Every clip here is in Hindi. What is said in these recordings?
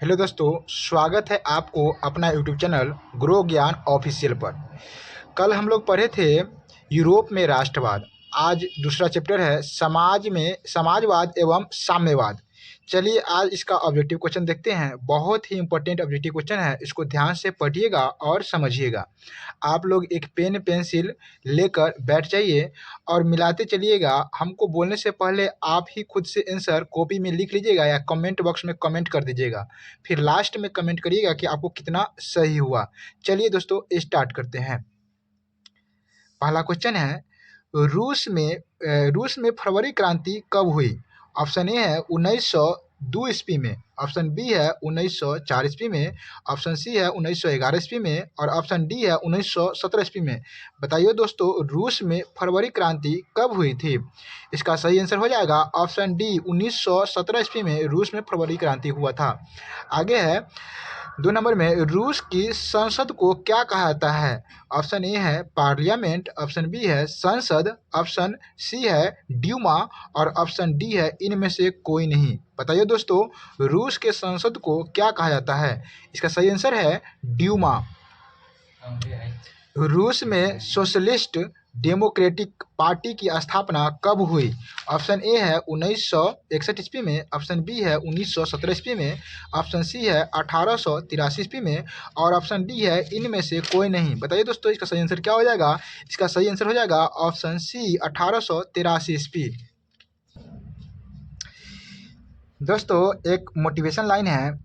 हेलो दोस्तों, स्वागत है आपको अपना यूट्यूब चैनल ग्रो ज्ञान ऑफिशियल पर। कल हम लोग पढ़े थे यूरोप में राष्ट्रवाद। आज दूसरा चैप्टर है समाजवाद एवं साम्यवाद। चलिए आज इसका ऑब्जेक्टिव क्वेश्चन देखते हैं। बहुत ही इंपॉर्टेंट ऑब्जेक्टिव क्वेश्चन है, इसको ध्यान से पढ़िएगा और समझिएगा। आप लोग एक पेन पेंसिल लेकर बैठ जाइए और मिलाते चलिएगा। हमको बोलने से पहले आप ही खुद से आंसर कॉपी में लिख लीजिएगा या कमेंट बॉक्स में कमेंट कर दीजिएगा। फिर लास्ट में कमेंट करिएगा कि आपको कितना सही हुआ। चलिए दोस्तों स्टार्ट करते हैं। पहला क्वेश्चन है, रूस में फरवरी क्रांति कब हुई? ऑप्शन ए है 1902 ईस्वी में, ऑप्शन बी है 1904 ईस्वी में, ऑप्शन सी है 1911 ईस्वी में और ऑप्शन डी है 1917 ईस्वी में। बताइए दोस्तों, रूस में फरवरी क्रांति कब हुई थी? इसका सही आंसर हो जाएगा ऑप्शन डी, 1917 ईस्वी में रूस में फरवरी क्रांति हुआ था। आगे है 2 नंबर में, रूस की संसद को क्या कहा जाता है? ऑप्शन ए है पार्लियामेंट, ऑप्शन बी है संसद, ऑप्शन सी है ड्यूमा और ऑप्शन डी है इनमें से कोई नहीं। बताइए दोस्तों, रूस के संसद को क्या कहा जाता है? इसका सही आंसर है ड्यूमा। रूस में सोशलिस्ट डेमोक्रेटिक पार्टी की स्थापना कब हुई? ऑप्शन ए है 1961 ईस्वी में, ऑप्शन बी है 1917 ईस्वी में, ऑप्शन सी है 1883 ईस्वी में और ऑप्शन डी है इनमें से कोई नहीं। बताइए दोस्तों, इसका सही आंसर क्या हो जाएगा? इसका सही आंसर हो जाएगा ऑप्शन सी, 1883 ईस्वी। दोस्तों एक मोटिवेशन लाइन है,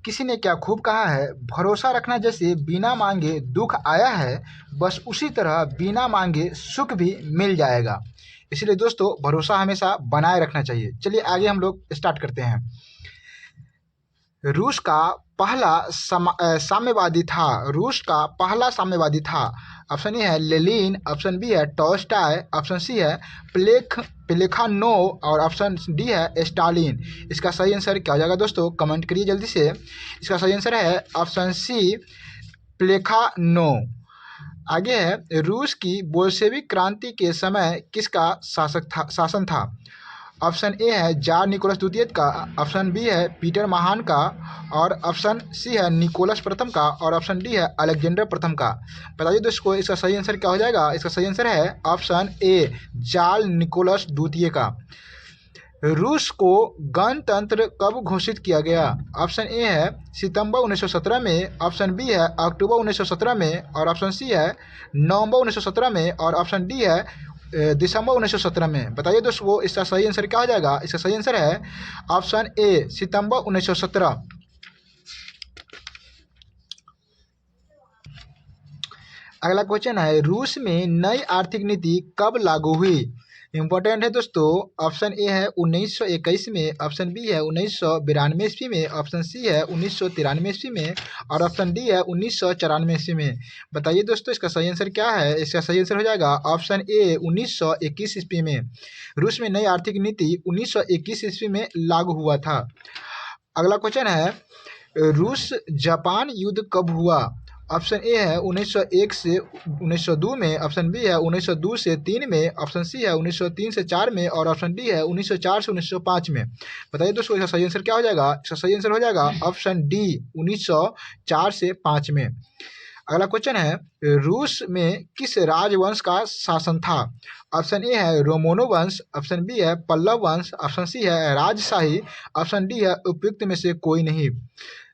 किसी ने क्या खूब कहा है, भरोसा रखना जैसे बिना मांगे दुख आया है, बस उसी तरह बिना मांगे सुख भी मिल जाएगा। इसलिए दोस्तों भरोसा हमेशा बनाए रखना चाहिए। चलिए आगे हम लोग स्टार्ट करते हैं। रूस का पहला साम्यवादी था। रूस का पहला साम्यवादी था। ऑप्शन ए है लेनिन, ऑप्शन बी है टॉल्स्टॉय, ऑप्शन सी है प्लेखानोव और ऑप्शन डी है स्टालिन। इसका सही आंसर क्या हो जाएगा दोस्तों? कमेंट करिए जल्दी से। इसका सही आंसर है ऑप्शन सी, प्लेखानोव। आगे है, रूस की बोल्शेविक क्रांति के समय किसका शासन था? ऑप्शन ए है जार निकोलस द्वितीय का, ऑप्शन बी है पीटर महान का और ऑप्शन सी है निकोलस प्रथम का और ऑप्शन डी है अलेक्जेंडर प्रथम का। बताइए दोस्तों, इसका सही आंसर क्या हो जाएगा? इसका सही आंसर है ऑप्शन ए, जार निकोलस द्वितीय का। रूस को गणतंत्र कब घोषित किया गया? ऑप्शन ए है सितंबर 1917 में, ऑप्शन बी है अक्टूबर 1917 में और ऑप्शन सी है नवंबर 1917 में और ऑप्शन डी है दिसंबर 1917 में। बताइए दोस्तों, इसका सही आंसर क्या हो जाएगा? इसका सही आंसर है ऑप्शन ए, सितंबर 1917। अगला क्वेश्चन है, रूस में नई आर्थिक नीति कब लागू हुई? इंपॉर्टेंट है दोस्तों। ऑप्शन ए है 1921 में, ऑप्शन बी है 1992 ईस्वी में, ऑप्शन सी है 1993 ईस्वी में और ऑप्शन डी है 1994 ईस्वी में। बताइए दोस्तों, इसका सही आंसर क्या है? इसका सही आंसर हो जाएगा ऑप्शन ए, 1921 ईस्वी में। रूस में नई आर्थिक नीति 1921 ईस्वी में लागू हुआ था। अगला क्वेश्चन है, रूस जापान युद्ध कब हुआ? ऑप्शन ए है 1901 से 1902 में, ऑप्शन बी है 1902 से 3 में, ऑप्शन सी है 1903 से 4 में और ऑप्शन डी है 1904 से 1905 में। बताइए दोस्तों, इसका सही आंसर क्या हो जाएगा? इसका सही आंसर हो जाएगा ऑप्शन डी, 1904 से 5 में। अगला क्वेश्चन है, रूस में किस राजवंश का शासन था? ऑप्शन ए है रोमनो वंश, ऑप्शन बी है पल्लव वंश, ऑप्शन सी है राजशाही, ऑप्शन डी है उपयुक्त में से कोई नहीं।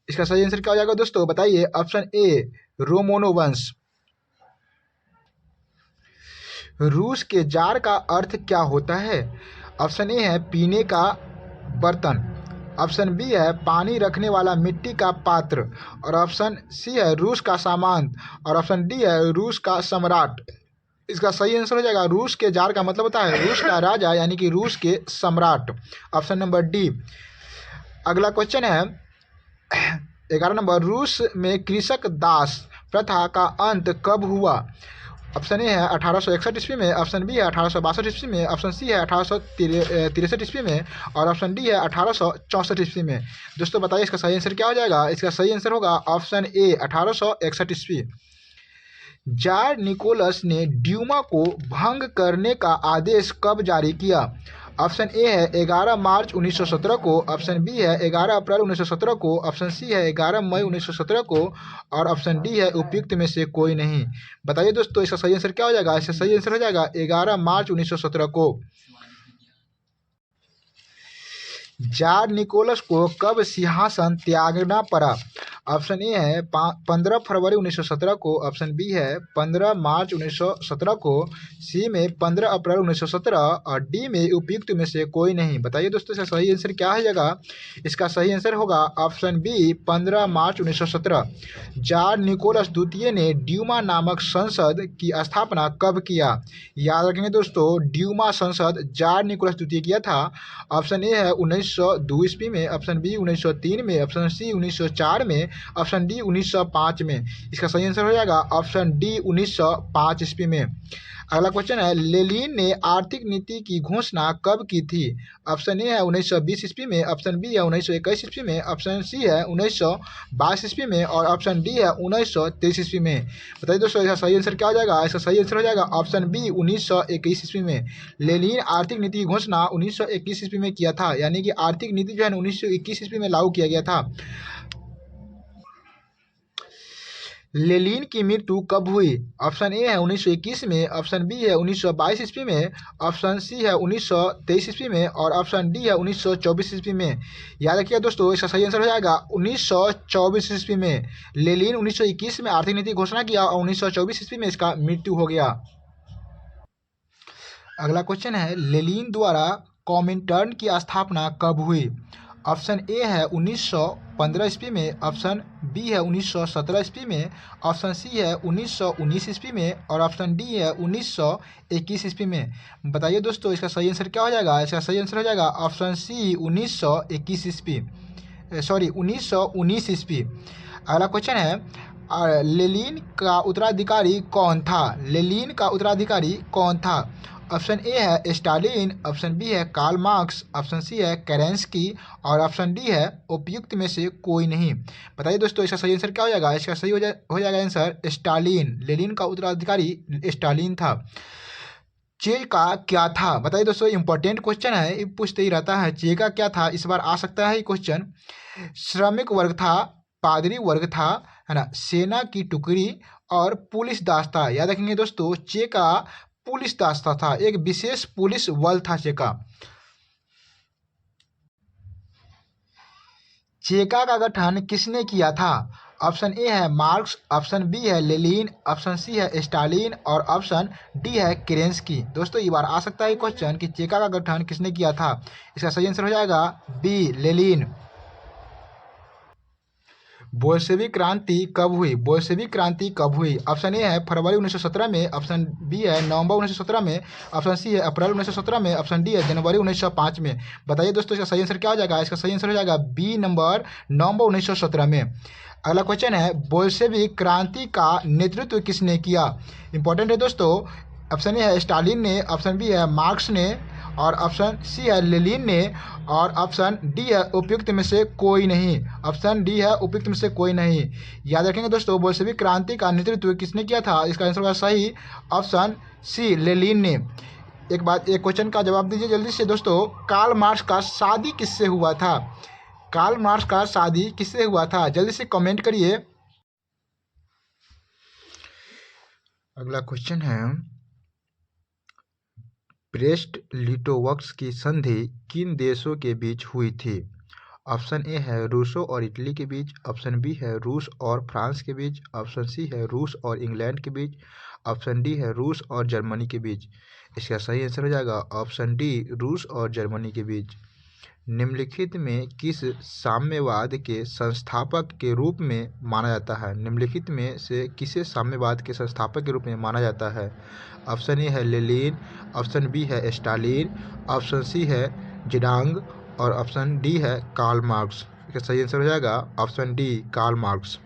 इसका सही आंसर क्या हो जाएगा दोस्तों? बताइए। ऑप्शन ए, रोमनो वंश। रूस के जार का अर्थ क्या होता है? ऑप्शन ए है पीने का बर्तन, ऑप्शन बी है पानी रखने वाला मिट्टी का पात्र और ऑप्शन सी है रूस का सामान और ऑप्शन डी है रूस का सम्राट। इसका सही आंसर हो जाएगा, रूस के जार का मतलब होता है रूस का राजा यानी कि रूस के सम्राट। Option number D. अगला क्वेश्चन है 11 नंबर, रूस में कृषक दास प्रथा का अंत कब हुआ? ऑप्शन ए है 1861 ईस्वी में, ऑप्शन बी है 1862 ईस्वी में, ऑप्शन सी है 1863 ईस्वी में और ऑप्शन डी है 1864 ईस्वी में। दोस्तों बताइए, इसका सही आंसर क्या हो जाएगा? इसका सही आंसर होगा ऑप्शन ए, 1861 ईस्वी। जार निकोलस ने ड्यूमा को भंग करने का आदेश कब जारी किया? ऑप्शन ए है 11 मार्च 1917 को, ऑप्शन बी है 11 अप्रैल 1917 को, ऑप्शन सी है 11 मई 1917 को और ऑप्शन डी है उपयुक्त में से कोई नहीं। बताइए दोस्तों इसका सही आंसर क्या हो जाएगा? इसका सही आंसर हो जाएगा 11 मार्च 1917 को। जार निकोलस को कब सिंहासन त्यागना पड़ा? ऑप्शन ए है 15 फरवरी 1917 को, ऑप्शन बी है 15 मार्च 1917 को, सी में 15 अप्रैल 1917 और डी में उपयुक्त में से कोई नहीं। बताइए दोस्तों इसका सही आंसर क्या हो जाएगा? इसका सही आंसर होगा ऑप्शन बी 15 मार्च 1917। जार निकोलस द्वितीय ने ड्यूमा नामक संसद की स्थापना कब किया? याद रखेंगे दोस्तों, ड्यूमा संसद जार निकोलस द्वितीय किया था। ऑप्शन ए है 1902 ईस्वी में, ऑप्शन बी 1903 में, ऑप्शन सी 1904 में, ऑप्शन डी 1905 में। इसका सही आंसर हो जाएगा ऑप्शन डी 1905 ईस्वी में। अगला क्वेश्चन है लेनिन ने आर्थिक नीति की घोषणा कब की थी? ऑप्शन ए है 1920 ईस्वी में, ऑप्शन बी है 1921 ईस्वी में, ऑप्शन सी है 1922 ईस्वी में और ऑप्शन डी है 1923 ईस्वी में। बताइए दोस्तों इसका सही आंसर क्या हो जाएगा? इसका सही आंसर हो जाएगा ऑप्शन बी 1921 ईस्वी में। लेनिन आर्थिक नीति की घोषणा 1921 ईस्वी में किया था, यानी कि आर्थिक नीति जो है 1921 ईस्वी में लागू किया गया था। लेनिन की मृत्यु कब हुई? ऑप्शन ए है 1921 में, ऑप्शन बी है 1922 ईस्वी में, ऑप्शन सी है 1923 ईस्वी में और ऑप्शन डी है 1924 ईस्वी में। याद रखिए दोस्तों इसका सही आंसर हो जाएगा 1924 ईस्वी में। लेनिन 1921 में आर्थिक नीति की घोषणा किया और 1924 ईस्वी में इसका मृत्यु हो गया। अगला क्वेश्चन है लेनिन द्वारा कॉमिंटर्न की स्थापना कब हुई? ऑप्शन ए है 1915 ईस्वी में, ऑप्शन बी है 1917 ईस्वी में, ऑप्शन सी है 1919 ईस्वी में और ऑप्शन डी है 1921 ईस्वी में। बताइए दोस्तों इसका सही आंसर क्या हो जाएगा? इसका सही आंसर हो जाएगा ऑप्शन सी 1921 ईस्वी, सॉरी 1919 ईस्वी। अगला क्वेश्चन है लेनिन का उत्तराधिकारी कौन था? लेनिन का उत्तराधिकारी कौन था? ऑप्शन ए है स्टालिन, ऑप्शन बी है कार्ल मार्क्स, ऑप्शन सी है केरेंस्की और ऑप्शन डी है उपयुक्त में से कोई नहीं। बताइए दोस्तों इसका सही आंसर क्या हो जाएगा? इसका सही हो जाएगा आंसर स्टालिन। लेनिन का उत्तराधिकारी स्टालिन था। चेका क्या था? बताइए दोस्तों इंपॉर्टेंट क्वेश्चन है, ये पूछते ही रहता है चेका क्या था, इस बार आ सकता है ये क्वेश्चन। श्रमिक वर्ग था, पादरी वर्ग था, है ना, सेना की टुकड़ी और पुलिस दास था। याद रखेंगे दोस्तों चेका पुलिस दास्ता था, एक विशेष पुलिस बल था चेका। चेका का गठन किसने किया था? ऑप्शन ए है मार्क्स, ऑप्शन बी है लेनिन, ऑप्शन सी है स्टालिन और ऑप्शन डी है केरेंस्की। दोस्तों ये बार आ सकता है क्वेश्चन कि चेका का गठन किसने किया था। इसका सही आंसर हो जाएगा बी लेनिन। बोल्शेविक क्रांति कब हुई? बोल्शेविक क्रांति कब हुई? ऑप्शन ए है फरवरी 1917 में, ऑप्शन बी है नवंबर 1917 में, ऑप्शन सी है अप्रैल 1917 में, ऑप्शन डी है जनवरी 1905 में। बताइए दोस्तों इसका सही आंसर क्या हो जाएगा? इसका सही आंसर हो जाएगा बी नंबर नवंबर 1917 में। अगला क्वेश्चन है बोल्शेविक क्रांति का नेतृत्व किसने किया? इंपॉर्टेंट है दोस्तों। ऑप्शन ए है स्टालिन ने, ऑप्शन बी है मार्क्स ने और ऑप्शन सी है लेनिन ने और ऑप्शन डी है उपयुक्त में से कोई नहीं। ऑप्शन डी है उपयुक्त में से कोई नहीं। याद रखेंगे दोस्तों बोल्शेविक क्रांति का नेतृत्व किसने किया था? इसका आंसर होगा सही ऑप्शन सी लेनिन ने। एक क्वेश्चन का जवाब दीजिए जल्दी से दोस्तों। कार्ल मार्क्स का शादी किससे हुआ था? कार्ल मार्क्स का शादी किससे हुआ था? जल्दी से कमेंट करिए। अगला क्वेश्चन है ब्रेस्ट लिटोवस्क की संधि किन देशों के बीच हुई थी? ऑप्शन ए है रूसों और इटली के बीच, ऑप्शन बी है रूस और फ्रांस के बीच, ऑप्शन सी है रूस और इंग्लैंड के बीच, ऑप्शन डी है रूस और जर्मनी के बीच। इसका सही आंसर हो जाएगा ऑप्शन डी रूस और जर्मनी के बीच। निम्नलिखित में किस साम्यवाद के संस्थापक के रूप में माना जाता है? निम्नलिखित में से किसे साम्यवाद के संस्थापक के रूप में माना जाता है? ऑप्शन ए है लेनिन, ऑप्शन बी है स्टालिन, ऑप्शन सी है जिडांग और ऑप्शन डी है कार्ल मार्क्स। इसका सही आंसर हो जाएगा ऑप्शन डी कार्ल मार्क्स।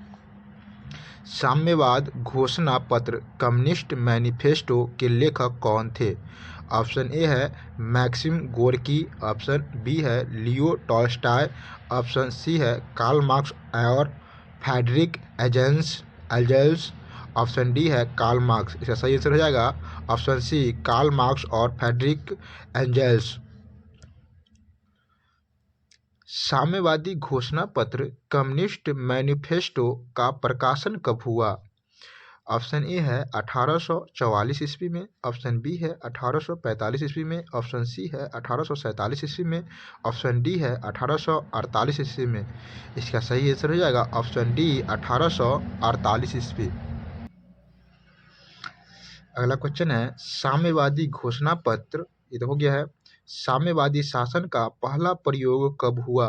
साम्यवाद घोषणा पत्र कम्युनिस्ट मैनिफेस्टो के लेखक कौन थे? ऑप्शन ए है मैक्सिम गोर्की, ऑप्शन बी है लियो टॉल्स्टॉय, ऑप्शन सी है कार्ल मार्क्स और फ्रेडरिक एंजेल्स, ऑप्शन डी है कार्ल मार्क्स। इसका सही आंसर हो जाएगा ऑप्शन सी कार्ल मार्क्स और फ्रेडरिक एंजेल्स। साम्यवादी घोषणा पत्र कम्युनिस्ट मैनिफेस्टो का प्रकाशन कब हुआ? ऑप्शन ए है 1844 ईस्वी में, ऑप्शन बी है 1845 ईस्वी में, ऑप्शन सी है 1847 ईस्वी में, ऑप्शन डी है 1848 ईस्वी में। इसका सही आंसर हो जाएगा ऑप्शन डी 1848 ईस्वी। अगला क्वेश्चन है साम्यवादी घोषणा पत्र, ये तो हो गया है। साम्यवादी शासन का पहला प्रयोग कब हुआ?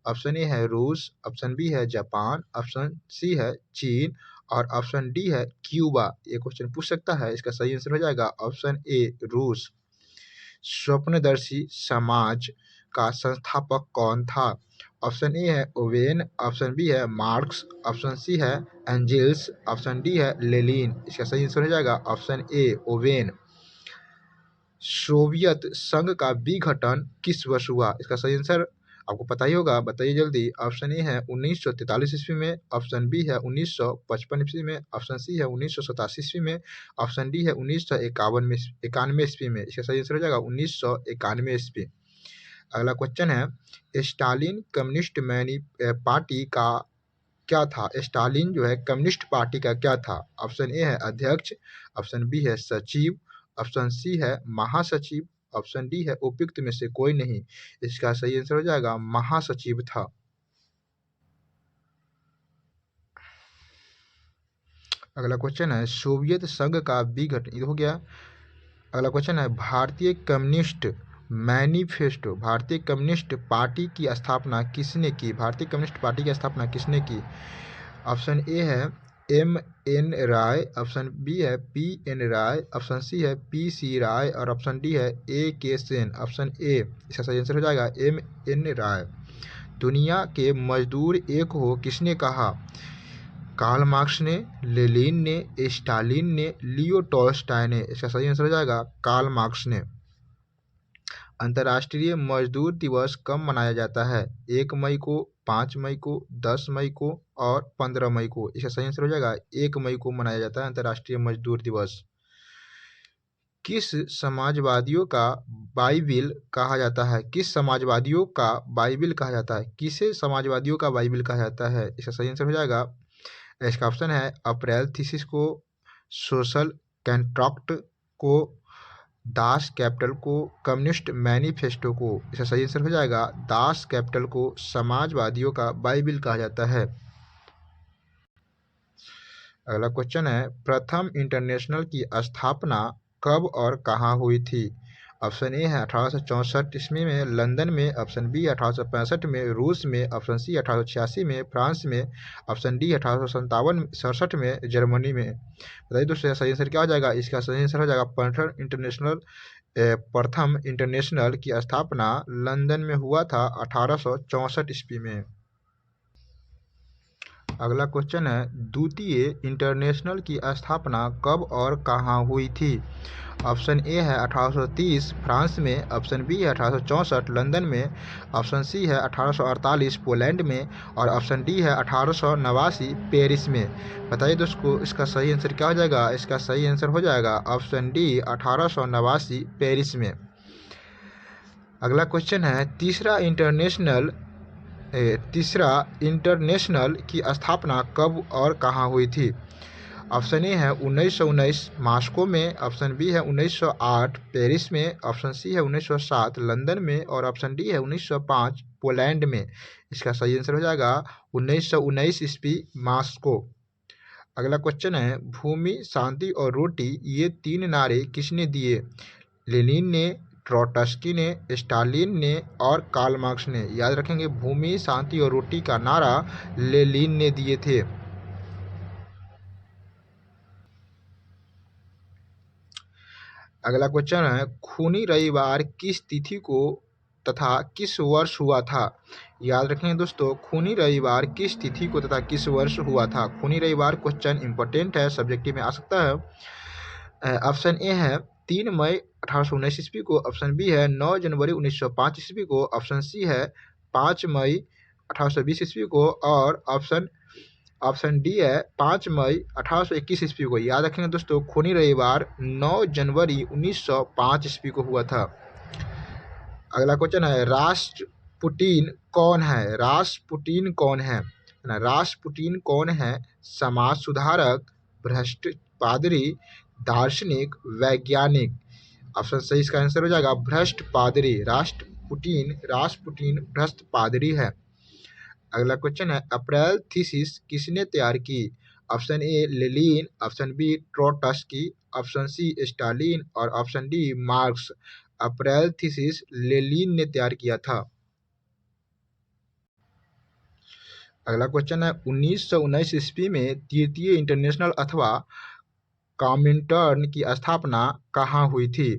ऑप्शन ए है रूस, ऑप्शन बी है जापान, ऑप्शन सी है चीन और ऑप्शन डी है क्यूबा। ये क्वेश्चन पूछ सकता है, इसका सही आंसर हो जाएगा ऑप्शन ए रूस। स्वप्नदर्शी समाज का संस्थापक कौन था? ऑप्शन ए है ओवेन, ऑप्शन बी है मार्क्स, ऑप्शन सी है एंजेल्स, ऑप्शन डी है लेनिन। इसका सही आंसर हो जाएगा ऑप्शन ए ओवेन। सोवियत संघ का विघटन किस वर्ष हुआ? इसका सही आंसर आपको पता ही होगा, बताइए जल्दी। ऑप्शन ए है 1943 ईस्वी में, ऑप्शन बी है 1955 ईस्वी में, ऑप्शन सी है 1987 ईस्वी में, ऑप्शन डी है 1991 ईस्वी में। इसका सही आंसर हो जाएगा 1991 ईस्वी। अगला क्वेश्चन है स्टालिन कम्युनिस्ट पार्टी का क्या था? स्टालिन जो है कम्युनिस्ट पार्टी का क्या था? ऑप्शन ए है अध्यक्ष, ऑप्शन बी है सचिव, ऑप्शन सी है महासचिव, ऑप्शन डी है उपयुक्त में से कोई नहीं। इसका सही आंसर हो जाएगा महासचिव था। अगला क्वेश्चन है सोवियत संघ का विघटन, ये हो गया। अगला क्वेश्चन है भारतीय कम्युनिस्ट मैनिफेस्टो, भारतीय कम्युनिस्ट पार्टी की स्थापना किसने की? भारतीय कम्युनिस्ट पार्टी की स्थापना किसने की? ऑप्शन ए है M.N. राय, ऑप्शन बी है P.N. राय, ऑप्शन सी है P.C. राय और ऑप्शन डी है A.K. सेन। ऑप्शन ए इसका सही आंसर हो जाएगा M.N. राय। दुनिया के मजदूर एक हो किसने कहा? कार्ल मार्क्स ने, लेनिन ने, स्टालिन ने, लियो टॉल्स्टॉय ने। इसका सही आंसर हो जाएगा कार्ल मार्क्स ने। अंतर्राष्ट्रीय मजदूर दिवस कब मनाया जाता है? 1 मई को, 5 मई को, 10 मई को और 15 मई को। इसका सही आंसर हो जाएगा 1 मई को मनाया जाता है अंतर्राष्ट्रीय मजदूर दिवस। किस समाजवादियों का बाइबिल कहा जाता है? किस समाजवादियों का बाइबिल कहा जाता है? किसे समाजवादियों का बाइबिल कहा जाता है? इसका सही आंसर हो जाएगा, इसका ऑप्शन है अप्रैल थीसिस को, सोशल कॉन्ट्रैक्ट को, दास कैपिटल को, कम्युनिस्ट मैनिफेस्टो को। इसका सही आंसर हो जाएगा दास कैपिटल को समाजवादियों का बाइबिल कहा जाता है। अगला क्वेश्चन है प्रथम इंटरनेशनल की स्थापना कब और कहाँ हुई थी? ऑप्शन ए है 1864 ईस्वी में लंदन में, ऑप्शन बी 1865 में रूस में, ऑप्शन सी 1886 में फ्रांस में, ऑप्शन डी 1867 में जर्मनी में। बताइए दोस्तों सही आंसर क्या हो जाएगा? इसका सही आंसर हो जाएगा प्रथम इंटरनेशनल की स्थापना लंदन में हुआ था 1864 ईस्वी में। अगला क्वेश्चन है द्वितीय इंटरनेशनल की स्थापना कब और कहाँ हुई थी? ऑप्शन ए है 1830 फ्रांस में, ऑप्शन बी है 1864 लंदन में, ऑप्शन सी है 1848 पोलैंड में और ऑप्शन डी है 1889 पेरिस में। बताइए दोस्तों इसका सही आंसर क्या हो जाएगा? इसका सही आंसर हो जाएगा ऑप्शन डी 1889 पेरिस में। अगला क्वेश्चन है तीसरा इंटरनेशनल की स्थापना कब और कहाँ हुई थी? ऑप्शन ए है 1919 मॉस्को में, ऑप्शन बी है 1908 पेरिस में, ऑप्शन सी है 1907 लंदन में और ऑप्शन डी है 1905 पोलैंड में। इसका सही आंसर हो जाएगा 1919 ईस्वी मॉस्को। अगला क्वेश्चन है भूमि, शांति और रोटी ये 3 नारे किसने दिए? लेनिन ने, ट्रोट्स्की ने, स्टालिन ने और कार्ल मार्क्स ने। याद रखेंगे भूमि, शांति और रोटी का नारा लेनिन ने दिए थे। अगला क्वेश्चन है खूनी रविवार किस तिथि को तथा किस वर्ष हुआ था? याद रखेंगे दोस्तों खूनी रविवार किस तिथि को तथा किस वर्ष हुआ था? खूनी रविवार क्वेश्चन इंपॉर्टेंट है, सब्जेक्टिव में आ सकता है। ऑप्शन ए है 3 मई 1819 ईस्वी को, ऑप्शन बी है 9 जनवरी 1905 ईस्वी को, ऑप्शन सी है 5 मई 1820 ईस्वी को और ऑप्शन डी है 5 मई 1821 ईस्वी को। याद रखेंगे दोस्तों खूनी रविवार 9 जनवरी 1905 ईस्वी को हुआ था। अगला क्वेश्चन है पुटिन कौन है? रासपुटिन कौन है ना? रासपुटिन कौन है? समाज सुधारक, भ्रष्ट पादरी, दार्शनिक, वैज्ञानिक। ऑप्शन सही इसका आंसर हो जाएगा भ्रष्ट पादरी। रासपुटिन भ्रष्ट पादरी है। अगला क्वेश्चन है अप्रैल थीसिस किसने तैयार की? Option A Lenin, option B Trotsky, option C Stalin और option D Marx. April thesis Lenin ने तैयार किया था। अगला क्वेश्चन है 1919 ईस्वी में तृतीय इंटरनेशनल अथवा कॉमिंटर्न की स्थापना कहाँ हुई थी?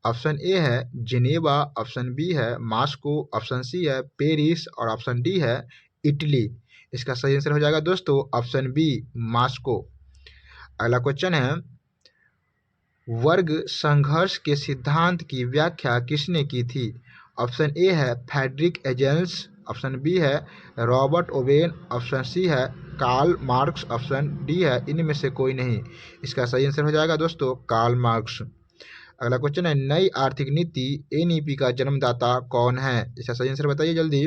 ऑप्शन ए है जिनेवा, ऑप्शन बी है मॉस्को, ऑप्शन सी है पेरिस और ऑप्शन डी है इटली। इसका सही आंसर हो जाएगा दोस्तों ऑप्शन बी मॉस्को। अगला क्वेश्चन है वर्ग संघर्ष के सिद्धांत की व्याख्या किसने की थी? ऑप्शन ए है फ्रेडरिक एंजेल्स, ऑप्शन बी है रॉबर्ट ओवेन, ऑप्शन सी है कार्ल मार्क्स, ऑप्शन डी है इनमें से कोई नहीं। इसका सही आंसर हो जाएगा दोस्तों कार्ल मार्क्स। अगला क्वेश्चन है नई आर्थिक नीति एनईपी का जन्मदाता कौन है? इसका सही आंसर बताइए जल्दी।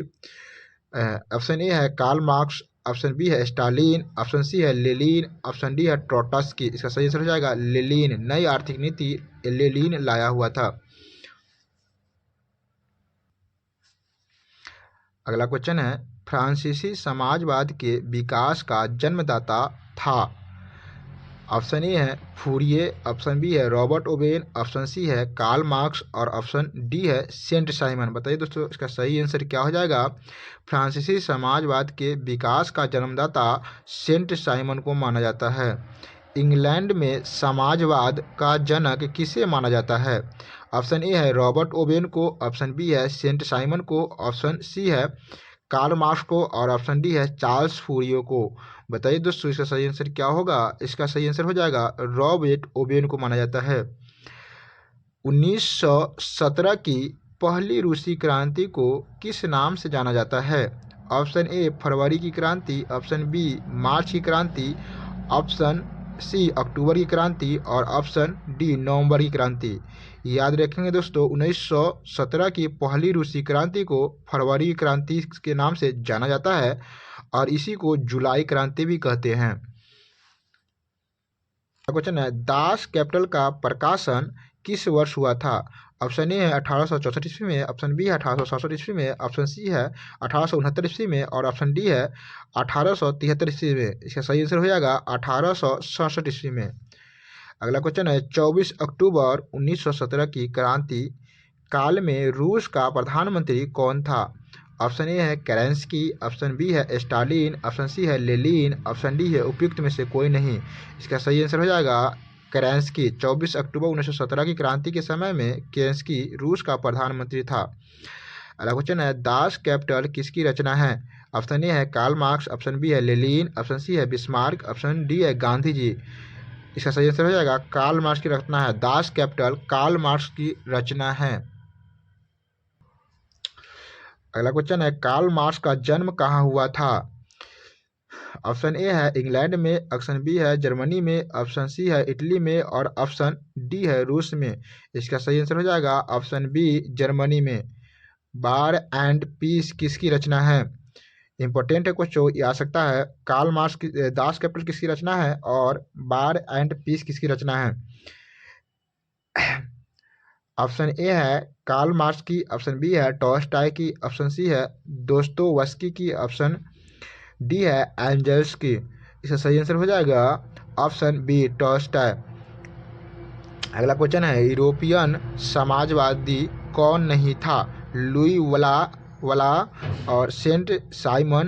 ऑप्शन ए है कार्ल मार्क्स, ऑप्शन बी है स्टालिन, ऑप्शन सी है लेनिन, ऑप्शन डी है ट्रोट्स्की। इसका सही आंसर हो जाएगा लेनिन। नई आर्थिक नीति लेनिन लाया हुआ था। अगला क्वेश्चन है फ्रांसीसी समाजवाद के विकास का जन्मदाता था। ऑप्शन ए है फूरिये, ऑप्शन बी है रॉबर्ट ओवेन, ऑप्शन सी है कार्ल मार्क्स और ऑप्शन डी है सेंट साइमन। बताइए दोस्तों इसका सही आंसर क्या हो जाएगा? फ्रांसीसी समाजवाद के विकास का जन्मदाता सेंट साइमन को माना जाता है। इंग्लैंड में समाजवाद का जनक किसे माना जाता है? ऑप्शन ए है रॉबर्ट ओवेन को, ऑप्शन बी है सेंट साइमन को, ऑप्शन सी है कार्ल मार्क्स को और ऑप्शन डी है चार्ल्स फूरियो को। बताइए दोस्तों इसका सही आंसर क्या होगा? इसका सही आंसर हो जाएगा रॉबर्ट ओवेन को माना जाता है। 1917 की पहली रूसी क्रांति को किस नाम से जाना जाता है? ऑप्शन ए फरवरी की क्रांति, ऑप्शन बी मार्च की क्रांति, ऑप्शन सी अक्टूबर की क्रांति और ऑप्शन डी नवंबर की क्रांति। याद रखेंगे दोस्तों 1917 की पहली रूसी क्रांति को फरवरी क्रांति के नाम से जाना जाता है और इसी को जुलाई क्रांति भी कहते हैं। क्वेश्चन है दास कैपिटल का प्रकाशन किस वर्ष हुआ था? ऑप्शन ए है 1864 ईस्वी में, ऑप्शन बी है 1867 ईस्वी में, ऑप्शन सी है 1869 ईस्वी में और ऑप्शन डी है 1873 ईस्वी में। इसका सही आंसर हो जाएगा 1867 ईस्वी में। अगला क्वेश्चन है 24 अक्टूबर 1917 की क्रांति काल में रूस का प्रधानमंत्री कौन था? ऑप्शन ए है केरेंस्की, ऑप्शन बी है स्टालिन, ऑप्शन सी है लेनिन, ऑप्शन डी है उपयुक्त में से कोई नहीं। इसका सही आंसर हो जाएगा केरेंस्की। 24 अक्टूबर 1917 की क्रांति के समय में केरेंस्की रूस का प्रधानमंत्री था। अगला क्वेश्चन है दास कैपिटल किसकी रचना है? ऑप्शन ए है कार्ल मार्क्स, ऑप्शन बी है लेनिन, ऑप्शन सी है बिस्मार्क, ऑप्शन डी है गांधी जी। इसका सही आंसर हो जाएगा कार्ल मार्क्स की रचना है। दास कैपिटल कार्ल मार्क्स की रचना है। अगला क्वेश्चन है कार्ल मार्क्स का जन्म कहाँ हुआ था? ऑप्शन ए है इंग्लैंड में, ऑप्शन बी है जर्मनी में, ऑप्शन सी है इटली में और ऑप्शन डी है रूस में। इसका सही आंसर हो जाएगा ऑप्शन बी जर्मनी में। बार एंड पीस किसकी रचना है? इंपॉर्टेंट है क्वेश्चन, ये आ सकता है। कार्ल मार्क्स की दास कैपिटल किसकी रचना है और बार एंड पीस किसकी रचना है? ऑप्शन ए है कार्ल मार्क्स की, ऑप्शन बी है टॉल्स्टॉय की, ऑप्शन सी है दोस्तोवस्की की, ऑप्शन डी है एंजल्स की। इसका सही आंसर हो जाएगा ऑप्शन बी टॉल्स्टॉय। अगला क्वेश्चन है यूरोपियन समाजवादी कौन नहीं था? लुई वला और Saint Simon,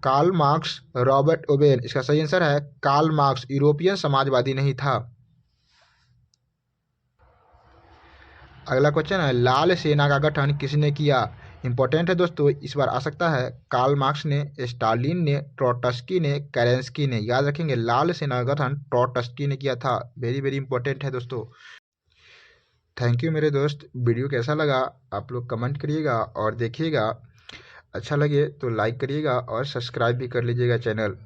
Karl Marx, Robert Owen. इसका सही आंसर है कार्ल मार्क्स यूरोपियन समाजवादी नहीं था। अगला क्वेश्चन है लाल सेना का गठन किसने किया? इंपॉर्टेंट है दोस्तों, इस बार आ सकता है कार्ल मार्क्स ने, स्टालिन ने, ट्रोट्स्की ने, केरेंस्की ने। याद रखेंगे लाल सेना का गठन ट्रोट्स्की ने किया था। वेरी वेरी इंपॉर्टेंट है दोस्तों। थैंक यू मेरे दोस्त। वीडियो कैसा लगा आप लोग कमेंट करिएगा और देखिएगा। अच्छा लगे तो लाइक करिएगा और सब्सक्राइब भी कर लीजिएगा चैनल।